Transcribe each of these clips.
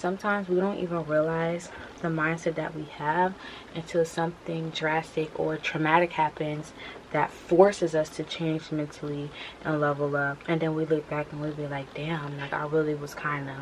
Sometimes we don't even realize the mindset that we have until something drastic or traumatic happens that forces us to change mentally and level up. And then we look back and we'll be like, damn, like I really was kind of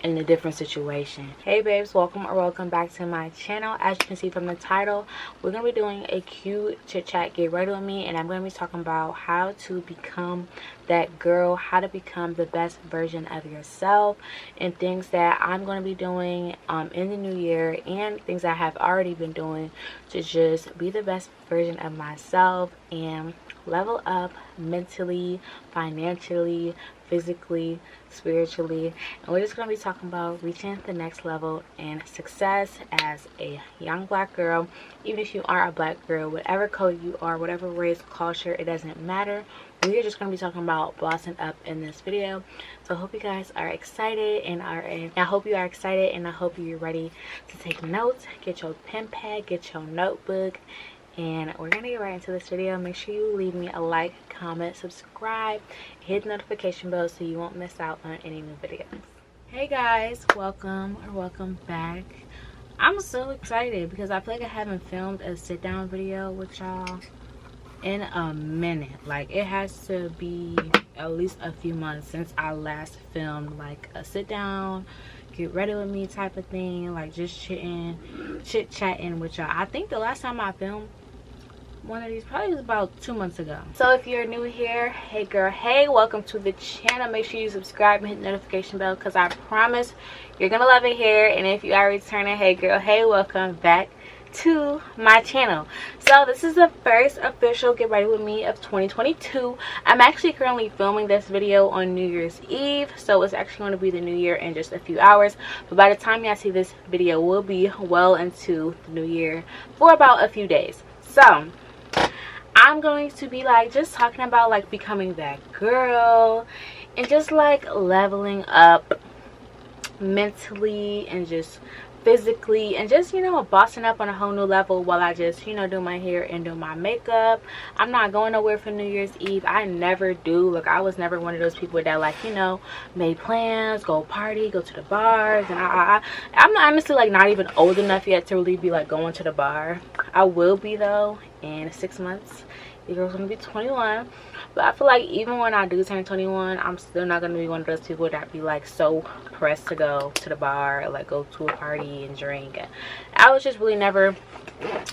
in a different situation. Hey babes, welcome back to my channel. As you can see from the title, we're gonna be doing a cute chit chat, get ready with me, and I'm gonna be talking about how to become that girl, how to become the best version of yourself, and things that I'm going to be doing in the new year, and things I have already been doing to just be the best version of myself and level up mentally, financially, physically, spiritually. And we're just going to be talking about reaching the next level and success as a young black girl. Even if you are a black girl, whatever color you are, whatever race, culture, it doesn't matter. We are just going to be talking about bossing up in this video. So I hope you guys are excited, and I hope you are excited, and I hope you're ready to take notes. Get your pen pad, get your notebook, and we're gonna get right into this video. Make sure you leave me a like, comment, subscribe, hit the notification bell so you won't miss out on any new videos. Hey guys, welcome back. I'm so excited because I feel like I haven't filmed a sit down video with y'all in a minute. Like, it has to be at least a few months since I last filmed like a sit down, get ready with me type of thing, like just chit chatting with y'all. I think the last time I filmed one of these probably was about 2 months ago. So if you're new here, hey girl, hey, welcome to the channel. Make sure you subscribe and hit the notification bell because I promise you're gonna love it here. And if you are returning, hey girl, hey, welcome back to my channel. So this is the first official get ready with me of 2022. I'm actually currently filming this video on New Year's Eve, so it's actually going to be the new year in just a few hours. But by the time y'all see this video, we'll be well into the new year for about a few days. So I'm going to be like just talking about like becoming that girl and just like leveling up mentally and just physically, and just, you know, bossing up on a whole new level while I just, you know, do my hair and do my makeup. I'm not going nowhere for New Year's Eve. I never do. Like, I was never one of those people that, like, you know, made plans, go party, go to the bars. And I'm honestly like not even old enough yet to really be like going to the bar. I will be though in 6 months. The girl's gonna be 21, but I feel like even when I do turn 21, I'm still not gonna be one of those people that be like so pressed to go to the bar or like go to a party and drink. I was just really never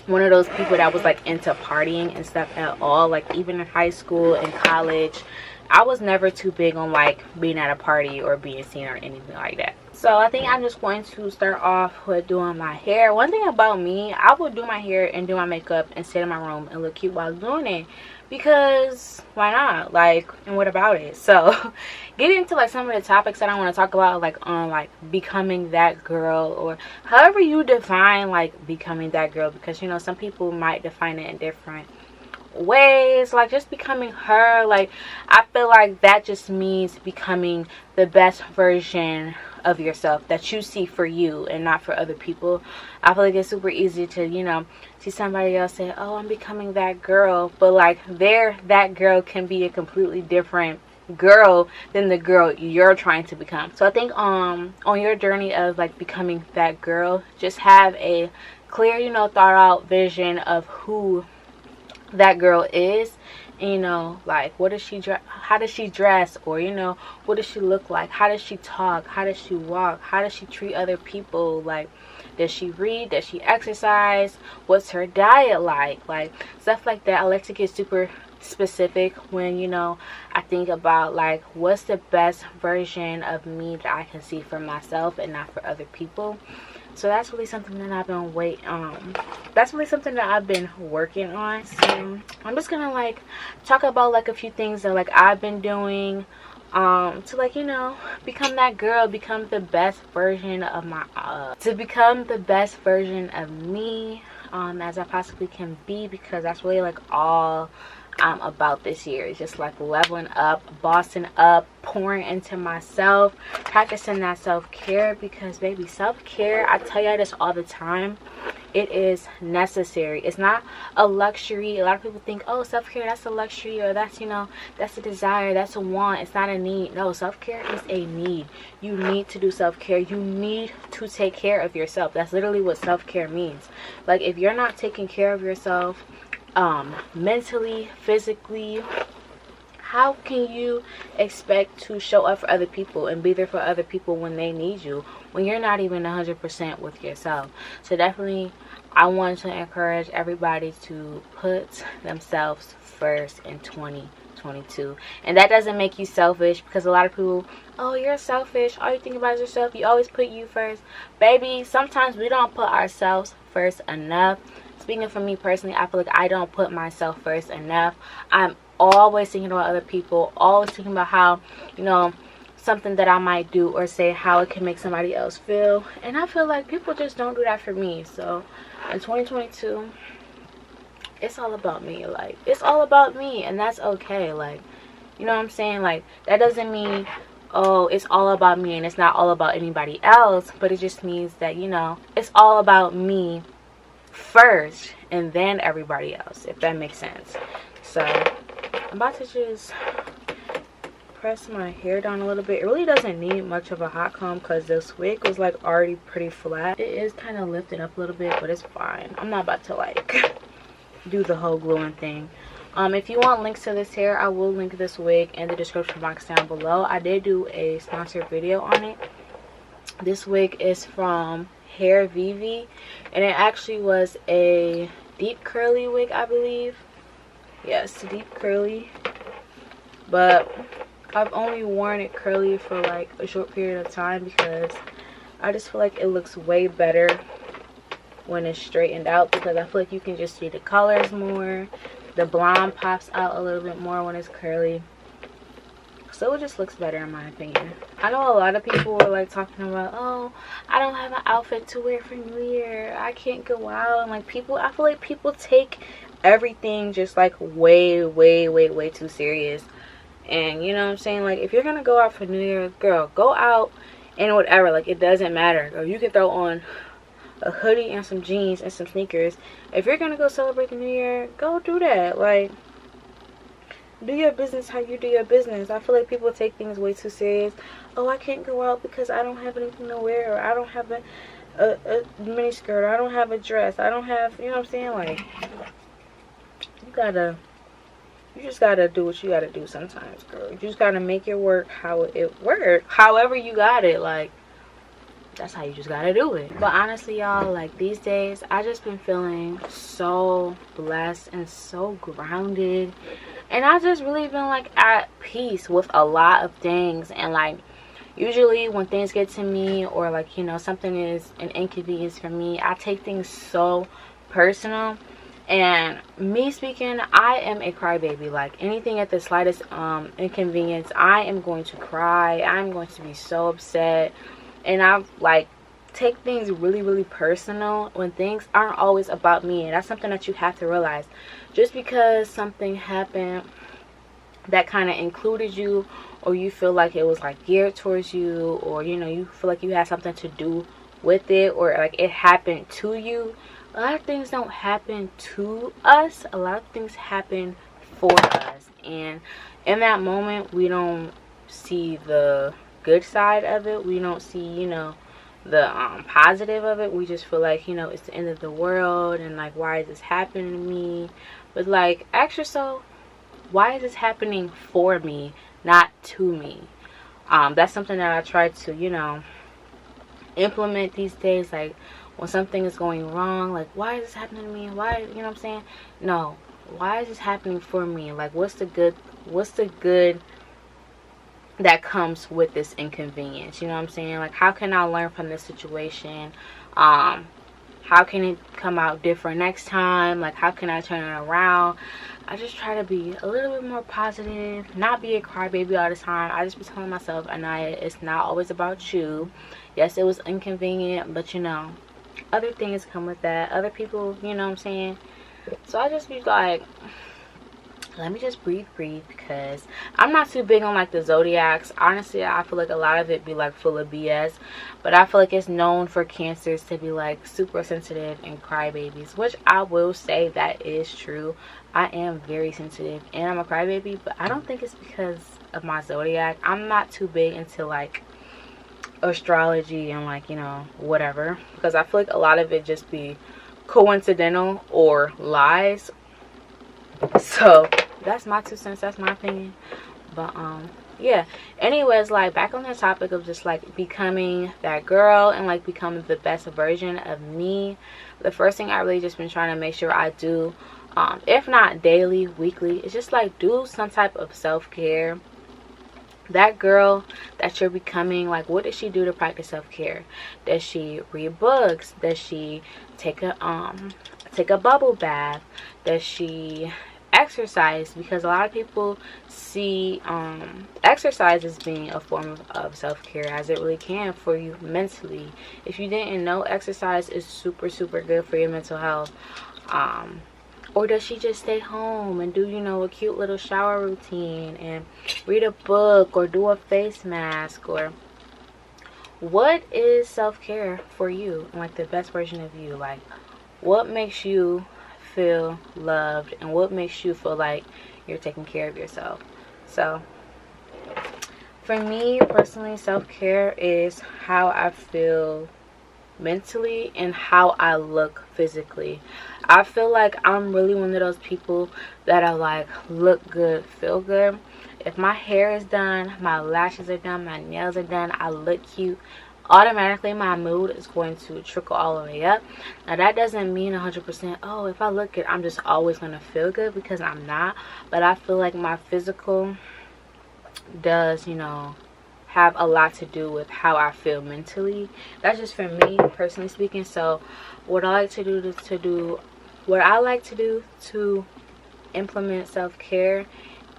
one of those people that was like into partying and stuff at all. Like, even in high school and college, I was never too big on like being at a party or being seen or anything like that. So I think I'm just going to start off with doing my hair. One thing about me, I will do my hair and do my makeup and sit in my room and look cute while doing it, because why not? Like, and what about it? So getting into like some of the topics that I want to talk about, like on like becoming that girl, or however you define like becoming that girl, because, you know, some people might define it in different ways. Like, just becoming her, like, I feel like that just means becoming the best version of yourself that you see for you and not for other people. I feel like it's super easy to, you know, see somebody else say, oh, I'm becoming that girl, but like that girl can be a completely different girl than the girl you're trying to become. So I think on your journey of like becoming that girl, just have a clear, you know, thought out vision of who that girl is. And, you know, like, what does she how does she dress, or, you know, what does she look like, how does she talk, how does she walk, how does she treat other people, like, does she read, does she exercise, what's her diet like stuff like that. I like to get super specific when, you know, I think about like what's the best version of me that I can see for myself and not for other people. So that's really something that I've been that's really something that I've been working on. So I'm just gonna like talk about like a few things that like I've been doing to, like, you know, become that girl, become the best version of my to become the best version of me as I possibly can be, because that's really like all I'm about this year. It's just like leveling up, bossing up, pouring into myself, practicing that self-care, because baby, self-care, I tell y'all this all the time, it is necessary. It's not a luxury. A lot of people think, oh, self-care, that's a luxury, or that's, you know, that's a desire, that's a want. It's not a need. No, self-care is a need. You need to do self-care. You need to take care of yourself. That's literally what self-care means. Like, if you're not taking care of yourself, mentally, physically, how can you expect to show up for other people and be there for other people when they need you, when you're not even 100% with yourself? So definitely, I want to encourage everybody to put themselves first in 2022. And that doesn't make you selfish, because a lot of people, oh, you're selfish, all you think about is yourself, you always put you first. Baby, sometimes we don't put ourselves first enough. Speaking for me personally, I feel like I don't put myself first enough. I'm always thinking about other people, always thinking about how, you know, something that I might do or say, how it can make somebody else feel. And I feel like people just don't do that for me. So in 2022, it's all about me. Like, it's all about me, and that's okay. Like, you know what I'm saying? Like, that doesn't mean, oh, it's all about me and it's not all about anybody else, but it just means that, you know, it's all about me first and then everybody else, if that makes sense. So I'm about to just press my hair down a little bit. It really doesn't need much of a hot comb, because this wig was like already pretty flat. It is kind of lifted up a little bit, but it's fine. I'm not about to like do the whole gluing thing. If you want links to this hair, I will link this wig in the description box down below. I did do a sponsored video on it. This wig is from Hair Vivi, and it actually was a deep curly wig, I believe. Yes, deep curly, but I've only worn it curly for like a short period of time, because I just feel like it looks way better when it's straightened out, because I feel like you can just see the colors more. The blonde pops out a little bit more when it's curly, so it just looks better in my opinion. I know a lot of people were like talking about, oh, I don't have an outfit to wear for New Year, I can't go out, and like people, I feel like people take everything just like way too serious. And you know what I'm saying, like, if you're gonna go out for New Year, girl, go out and whatever, like, it doesn't matter. Or you can throw on a hoodie and some jeans and some sneakers. If you're gonna go celebrate the New Year, go do that. Like, do your business how you do your business. I feel like people take things way too serious. Oh, I can't go out because I don't have anything to wear, or I don't have a mini skirt, or I don't have a dress, I don't have, you know what I'm saying? Like, you just gotta do what you gotta do sometimes, girl. You just gotta make it work how it works. However you got it, like, that's how you just gotta do it. But honestly, y'all, like, these days I just been feeling so blessed and so grounded, and I just really been like at peace with a lot of things. And like, usually when things get to me, or like, you know, something is an inconvenience for me, I take things so personal. And me speaking, I am a crybaby. Like, anything at the slightest inconvenience, I am going to cry. I'm going to be so upset. And I like take things really personal when things aren't always about me. And that's something that you have to realize. Just because something happened that kind of included you, or you feel like it was like geared towards you, or, you know, you feel like you had something to do with it, or like it happened to you, a lot of things don't happen to us. A lot of things happen for us. And in that moment, we don't see the good side of it. We don't see, you know, the positive of it. We just feel like, you know, it's the end of the world, and like, why is this happening to me? But like, ask yourself, why is this happening for me, not to me? That's something that I try to, you know, implement these days. Like, when something is going wrong, like, why is this happening to me? Why, you know what I'm saying? No, why is this happening for me? Like, what's the good that comes with this inconvenience? You know what I'm saying? Like, how can I learn from this situation? How can it come out different next time? Like, how can I turn it around? I just try to be a little bit more positive, not be a crybaby all the time. I just be telling myself, Anaya, it's not always about you. Yes, it was inconvenient, but, you know, other things come with that. Other people, you know what I'm saying? So I just be like, let me just breathe because I'm not too big on like the zodiacs. Honestly, I feel like a lot of it be like full of BS, but I feel like it's known for Cancers to be like super sensitive and crybabies, which I will say that is true. I am very sensitive and I'm a crybaby, but I don't think it's because of my zodiac. I'm not too big into like astrology and like, you know, whatever, because I feel like a lot of it just be coincidental or lies. So that's my 2 cents, that's my opinion. But yeah, anyways, like back on the topic of just like becoming that girl and like becoming the best version of me, the first thing I really just been trying to make sure I do, if not daily, weekly, is just like do some type of self-care. That girl that you're becoming, like what does she do to practice self-care? Does she read books? Does she take a bubble bath? Does she exercise? Because a lot of people see exercise as being a form of self-care, as it really can for you mentally. If you didn't know, exercise is super good for your mental health. Or does she just stay home and do, you know, a cute little shower routine and read a book or do a face mask? Or what is self-care for you, like the best version of you? Like what makes you feel loved and what makes you feel like you're taking care of yourself? So for me personally, self-care is how I feel mentally and how I look physically. I feel like I'm really one of those people that are like look good, feel good. If my hair is done, my lashes are done, my nails are done, I look cute, automatically my mood is going to trickle all the way up. Now that doesn't mean 100%, oh, if I look good I'm just always going to feel good, because I'm not. But I feel like my physical does, you know, have a lot to do with how I feel mentally. That's just for me personally speaking. So what I like to do to implement self-care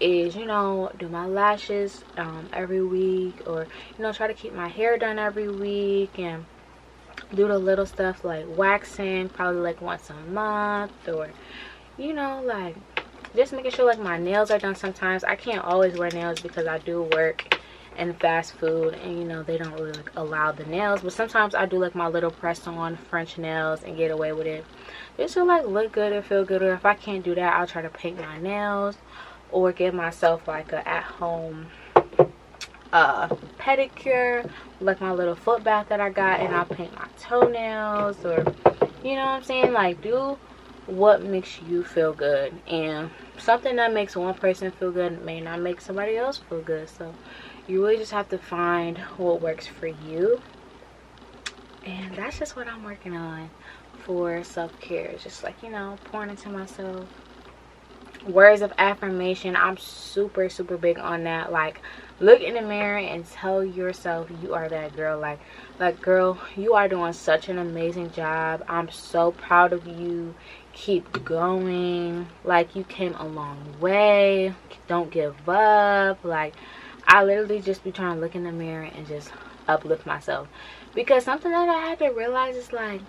is, you know, do my lashes every week, or, you know, try to keep my hair done every week, and do the little stuff like waxing probably like once a month, or, you know, like just making sure like my nails are done. Sometimes I can't always wear nails because I do work and fast food, and you know they don't really like allow the nails, but sometimes I do like my little press on French nails and get away with it just to like look good and feel good. Or if I can't do that, I'll try to paint my nails or give myself like a at-home pedicure, like my little foot bath that I got, and I'll paint my toenails. Or, you know what I'm saying, like do what makes you feel good. And something that makes one person feel good may not make somebody else feel good. So you really just have to find what works for you. And that's just what I'm working on for self-care. Just like, you know, pouring into myself. Words of affirmation, I'm super big on that. Like, look in the mirror and tell yourself you are that girl. Like girl, you are doing such an amazing job. I'm so proud of you. Keep going. Like, you came a long way. Don't give up. Like, I literally just be trying to look in the mirror and just uplift myself. Because something that I had to realize is like,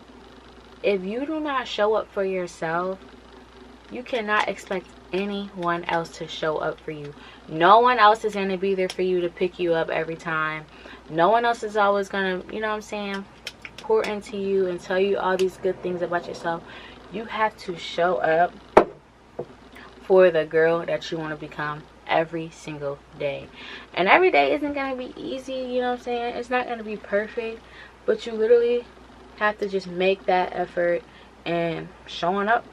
if you do not show up for yourself, you cannot expect anyone else to show up for you. No one else is going to be there for you to pick you up every time. No one else is always going to, you know what I'm saying, pour into you and tell you all these good things about yourself. You have to show up for the girl that you want to become every single day. And every day isn't going to be easy, you know what I'm saying? It's not going to be perfect, but you literally have to just make that effort and showing up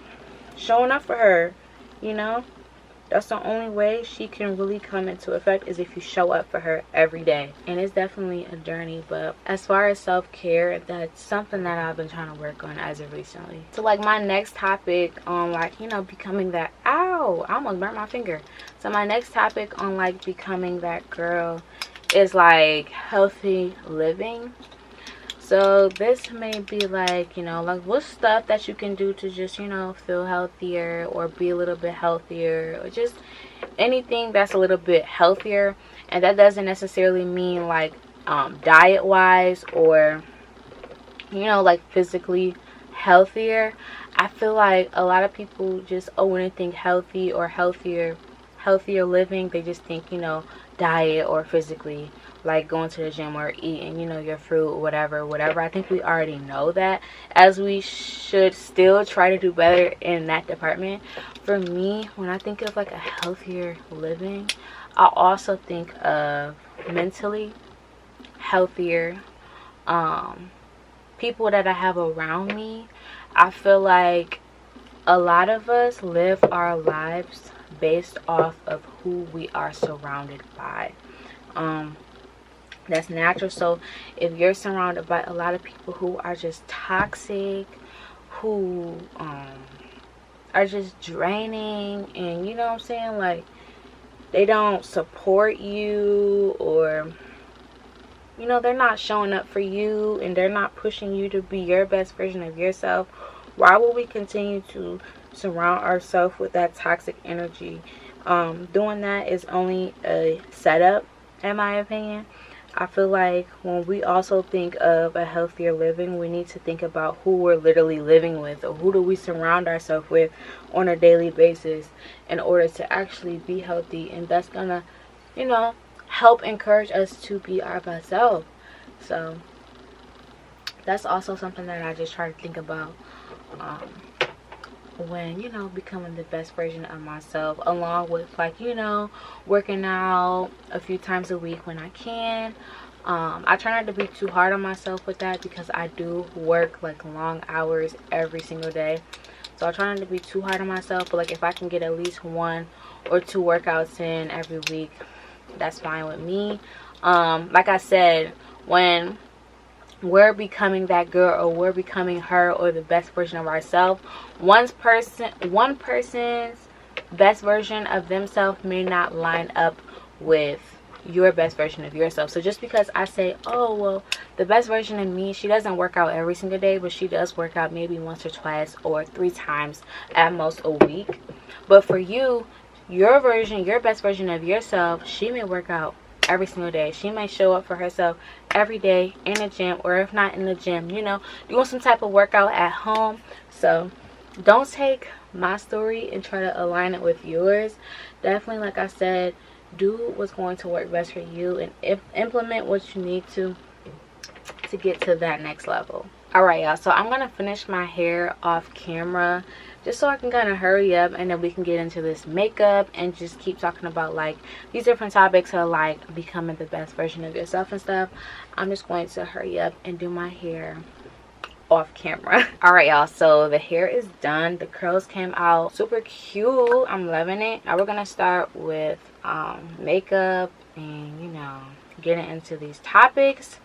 for her, you know. That's the only way she can really come into effect, is if you show up for her every day. And it's definitely a journey, but as far as self-care, that's something that I've been trying to work on as of recently. So like my next topic on like, you know, becoming that, ow, I almost burnt my finger. So my next topic on like becoming that girl is like healthy living. So this may be like, you know, like what stuff that you can do to just, you know, feel healthier or be a little bit healthier, or just anything that's a little bit healthier. And that doesn't necessarily mean like diet wise or, you know, like physically healthier, I feel like a lot of people just, oh, when they think healthy or healthier living, they just think, you know, diet or physically, like going to the gym or eating, you know, your fruit, whatever. I think we already know that, as we should still try to do better in that department. For me, when I think of like a healthier living, I also think of mentally healthier, people that I have around me. I feel like a lot of us live our lives based off of who we are surrounded by. That's natural. So if you're surrounded by a lot of people who are just toxic, who are just draining, and you know what I'm saying, like they don't support you, or you know, they're not showing up for you, and they're not pushing you to be your best version of yourself, why will we continue to surround ourselves with that toxic energy? Doing that is only a setup, in my opinion. I feel like when we also think of a healthier living, we need to think about who we're literally living with, or who do we surround ourselves with on a daily basis in order to actually be healthy. And that's gonna, you know, help encourage us to be our best self. So that's also something that I just try to think about when, you know, becoming the best version of myself, along with, like, you know, working out a few times a week when I can. I try not to be too hard on myself with that, because I do work like long hours every single day. So I try not to be too hard on myself, but like if I can get at least 1 or 2 workouts in every week, that's fine with me. Like I said, when we're becoming that girl, or we're becoming her, or the best version of ourselves, one person's best version of themselves may not line up with your best version of yourself. So just because I say, oh well, the best version of me, she doesn't work out every single day, but she does work out maybe once or twice or 3 times at most a week. But for you, your best version of yourself, she may work out every single day. She may show up for herself every day in the gym, or if not in the gym, you know, doing some type of workout at home. So don't take my story and try to align it with yours. Definitely, like I said, do what's going to work best for you, and implement what you need to get to that next level. All right, y'all, so I'm gonna finish my hair off camera just so I can kind of hurry up, and then we can get into this makeup and just keep talking about like these different topics of like becoming the best version of yourself and stuff. I'm just going to hurry up and do my hair off camera. All right, y'all, so the hair is done. The curls came out super cute. I'm loving it. Now we're gonna start with makeup and, you know, getting into these topics.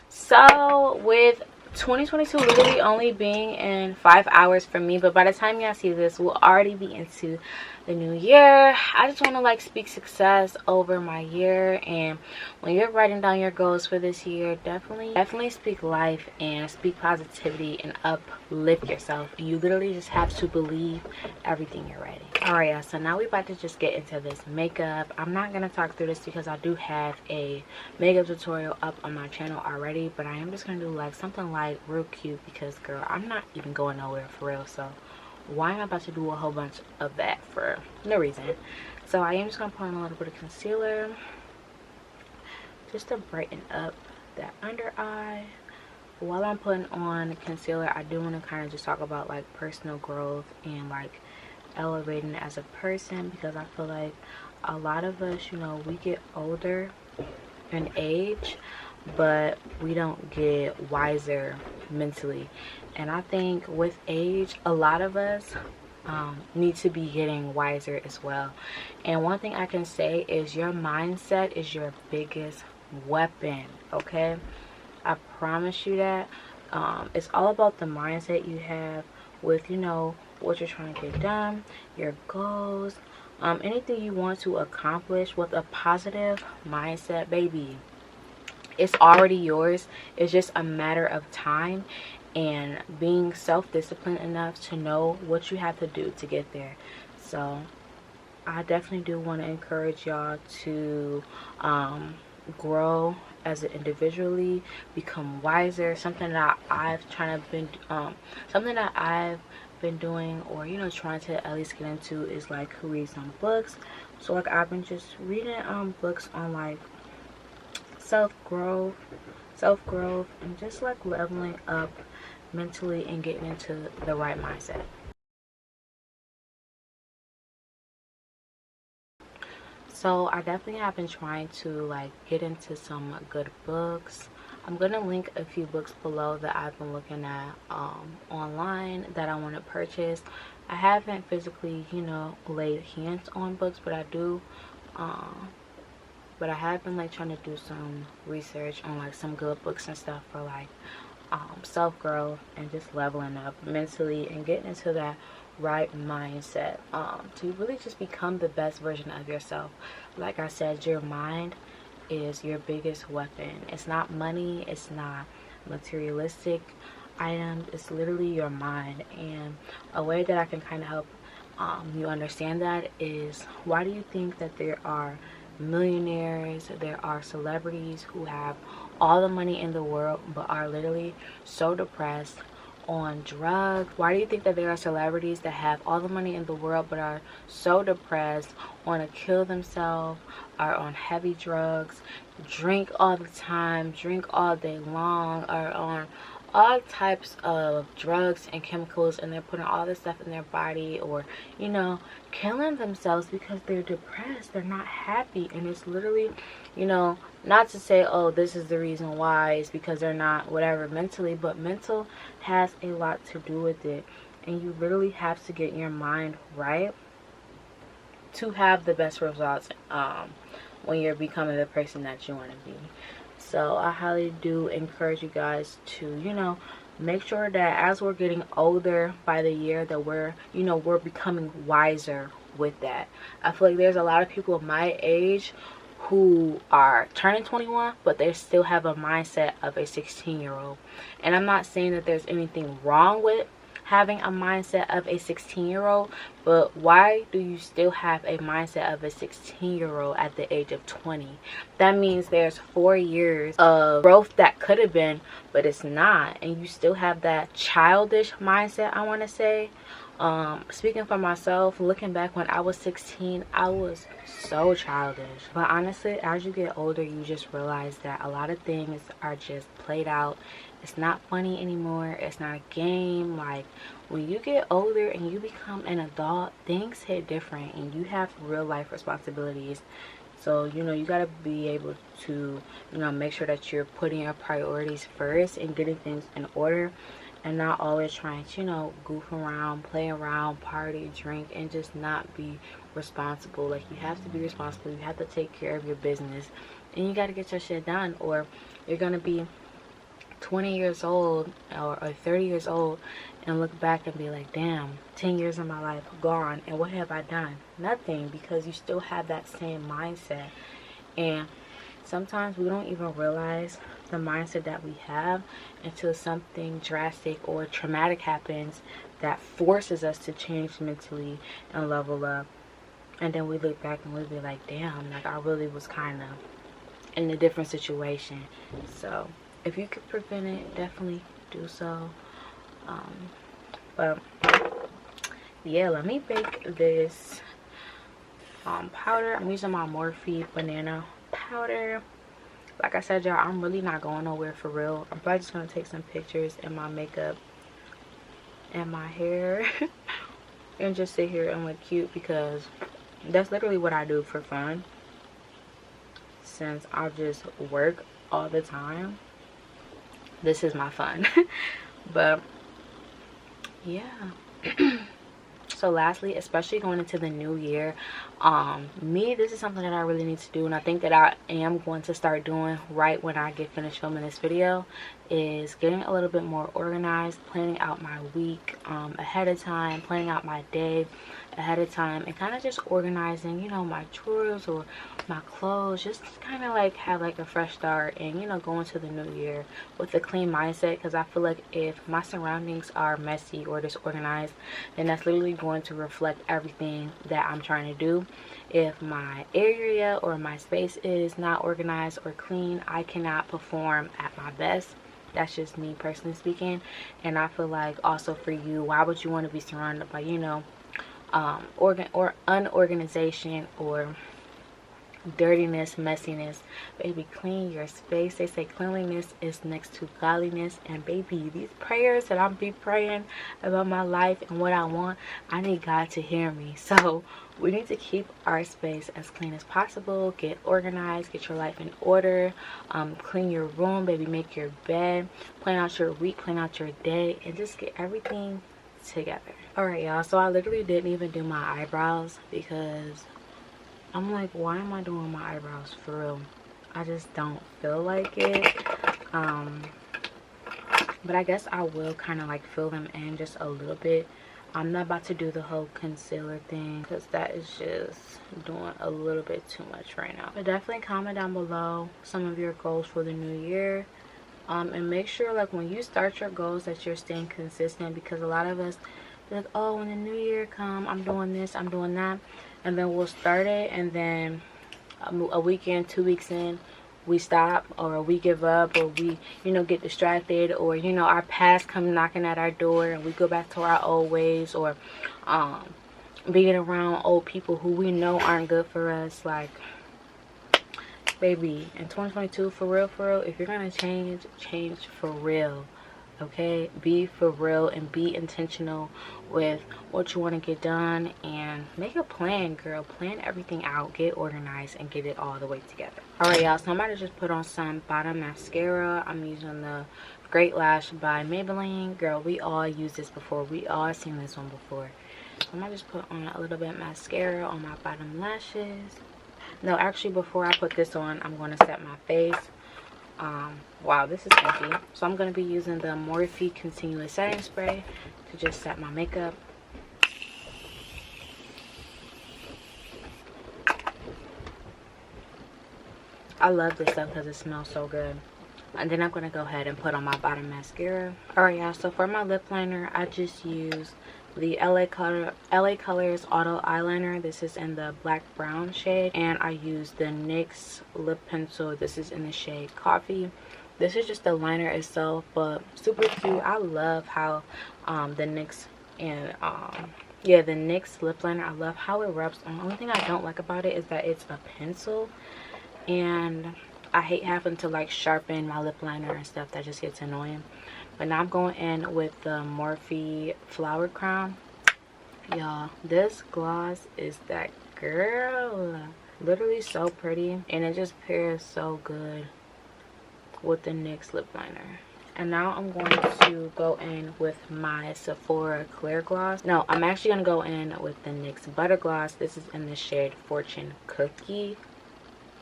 So with 2022 literally only being in 5 hours for me, but by the time y'all see this, we'll already be into the new year. I just want to like speak success over my year, and when you're writing down your goals for this year, definitely speak life and speak positivity and uplift yourself. And you literally just have to believe everything you're writing. All right, y'all, so now we're about to just get into this makeup. I'm not gonna talk through this because I do have a makeup tutorial up on my channel already, but I am just gonna do like something like real cute, because girl, I'm not even going nowhere for real, so why am I about to do a whole bunch of that for no reason? So I am just gonna put on a little bit of concealer just to brighten up that under eye. While I'm putting on concealer, I do want to kind of just talk about like personal growth and like elevating as a person, because I feel like a lot of us, you know, we get older in age, but we don't get wiser mentally. And I think with age, a lot of us need to be getting wiser as well. And one thing I can say is your mindset is your biggest weapon, okay? I promise you that. It's all about the mindset you have with, you know, what you're trying to get done, your goals, anything you want to accomplish. With a positive mindset, baby, it's already yours. It's just a matter of time and being self-disciplined enough to know what you have to do to get there. So I definitely do want to encourage y'all to grow as an individually, become wiser. Something that I've been doing, or you know, trying to at least get into, is like read some books. So like I've been just reading books on like self-growth, and just like leveling up mentally and getting into the right mindset. So I definitely have been trying to like get into some good books. I'm gonna link a few books below that I've been looking at online that I want to purchase. I haven't physically, you know, laid hands on books, but I do. But I have been like trying to do some research on like some good books and stuff for like self-growth and just leveling up mentally and getting into that right mindset to really just become the best version of yourself. Like I said, your mind is your biggest weapon. It's not money, it's not materialistic items, it's literally your mind. And a way that I can kind of help you understand that is, why do you think that there are millionaires, there are celebrities who have all the money in the world but are literally so depressed, on drugs? Why do you think that there are celebrities that have all the money in the world but are so depressed, want to kill themselves, are on heavy drugs, drink all the time, drink all day long, are on all types of drugs and chemicals, and they're putting all this stuff in their body, or you know, killing themselves because they're depressed, they're not happy? And it's literally, you know, not to say, oh, this is the reason why, it's because they're not whatever mentally, but mental has a lot to do with it. And you literally have to get your mind right to have the best results when you're becoming the person that you want to be. So I highly do encourage you guys to, you know, make sure that as we're getting older by the year, that we're, you know, we're becoming wiser with that. I feel like there's a lot of people my age who are turning 21, but they still have a mindset of a 16-year-old. And I'm not saying that there's anything wrong with having a mindset of a 16-year-old, but why do you still have a mindset of a 16-year-old at the age of 20? That means there's 4 years of growth that could have been, but it's not, and you still have that childish mindset, I want to say. Speaking for myself, looking back when I was 16, I was so childish. But honestly, as you get older, you just realize that a lot of things are just played out. It's not funny anymore. It's not a game. Like, when you get older and you become an adult, things hit different and you have real life responsibilities. So, you know, you got to be able to, you know, make sure that you're putting your priorities first and getting things in order, and not always trying to, you know, goof around, play around, party, drink, and just not be responsible. Like, you have to be responsible. You have to take care of your business, and you got to get your shit done, or you're going to be 20 years old or 30 years old and look back and be like, damn, 10 years of my life gone, and what have I done? Nothing, because you still have that same mindset. And sometimes we don't even realize the mindset that we have until something drastic or traumatic happens that forces us to change mentally and level up. And then we look back and we'll be like, damn, like I really was kind of in a different situation. So if you could prevent it, definitely do so. But yeah, let me bake this powder. I'm using my Morphe banana powder. Like I said, y'all, I'm really not going nowhere for real. I'm probably just gonna take some pictures in my makeup and my hair and just sit here and look cute, because that's literally what I do for fun, since I just work all the time. This is my fun. But yeah. So lastly, especially going into the new year, this is something that I really need to do, and I think that I am going to start doing right when I get finished filming this video, is getting a little bit more organized, planning out my week ahead of time, planning out my day, ahead of time and kind of just organizing, you know, my drawers or my clothes, just kind of like have like a fresh start and, you know, go into the new year with a clean mindset. Because I feel like if my surroundings are messy or disorganized, then that's literally going to reflect everything that I'm trying to do. If my area or my space is not organized or clean, I cannot perform at my best. That's just me personally speaking. And I feel like also for you, why would you want to be surrounded by, you know, unorganization or dirtiness, messiness? Baby, clean your space. They say cleanliness is next to godliness. And baby, these prayers that I'm be praying about my life and what I want, I need God to hear me. So we need to keep our space as clean as possible. Get organized, get your life in order, clean your room, baby, make your bed, plan out your week, plan out your day, and just get everything together. Alright, y'all, so I literally didn't even do my eyebrows because I'm like, why am I doing my eyebrows for real? I just don't feel like it. But I guess I will kind of like fill them in just a little bit. I'm not about to do the whole concealer thing because that is just doing a little bit too much right now. But definitely comment down below some of your goals for the new year. And make sure like when you start your goals that you're staying consistent, because a lot of us like, oh, when the new year come, I'm doing this, I'm doing that, and then we'll start it, and then a weekend, 2 weeks in, we stop, or we give up, or we, you know, get distracted, or, you know, our past come knocking at our door and we go back to our old ways, or being around old people who we know aren't good for us. Like, baby, in 2022, for real, if you're gonna change for real. Okay, be for real and be intentional with what you want to get done, and make a plan, girl. Plan everything out, get organized, and get it all the way together. Alright, y'all, so I'm about to just put on some bottom mascara. I'm using the Great Lash by Maybelline. Girl, we all used this before. We all seen this one before. So I'm gonna just put on a little bit of mascara on my bottom lashes. No, actually, before I put this on, I'm going to set my face. Wow, this is empty. So I'm going to be using the Morphe Continuous Setting Spray to just set my makeup. I love this stuff because it smells so good. And then I'm going to go ahead and put on my bottom mascara. Alright, y'all, so for my lip liner, I just use the LA Colors Auto Eyeliner. This is in the black brown shade. And I use the NYX lip pencil. This is in the shade Coffee. This is just the liner itself, but super cute. I love how the NYX and yeah, the NYX lip liner, I love how it rubs on. The only thing I don't like about it is that it's a pencil, and I hate having to like sharpen my lip liner and stuff. That just gets annoying. But now I'm going in with the Morphe Flower Crown. Y'all, this gloss is that girl. Literally so pretty, and it just pairs so good with the NYX lip liner. And now I'm going to go in with my Sephora Clear Gloss. No, I'm actually going to go in with the NYX Butter Gloss. This is in the shade Fortune Cookie.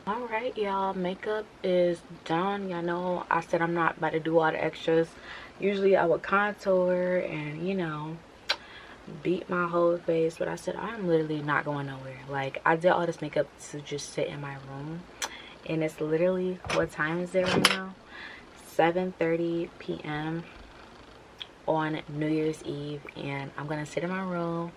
Alright, y'all, makeup is done. Y'all know I said I'm not about to do all the extras. Usually I would contour and, you know, beat my whole face, but I said I'm literally not going nowhere. Like, I did all this makeup to just sit in my room, and it's literally, what time is it right now? 7:30 p.m. on New Year's Eve, and I'm gonna sit in my room,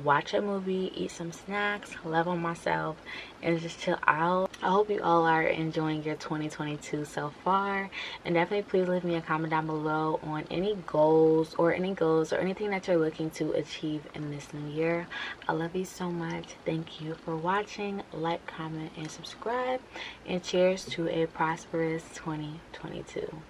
watch a movie, eat some snacks, love on myself, and just chill out. I hope you all are enjoying your 2022 so far, and definitely please leave me a comment down below on any goals or anything that you're looking to achieve in this new year. I love you so much. Thank you for watching. Like, comment, and subscribe, and cheers to a prosperous 2022.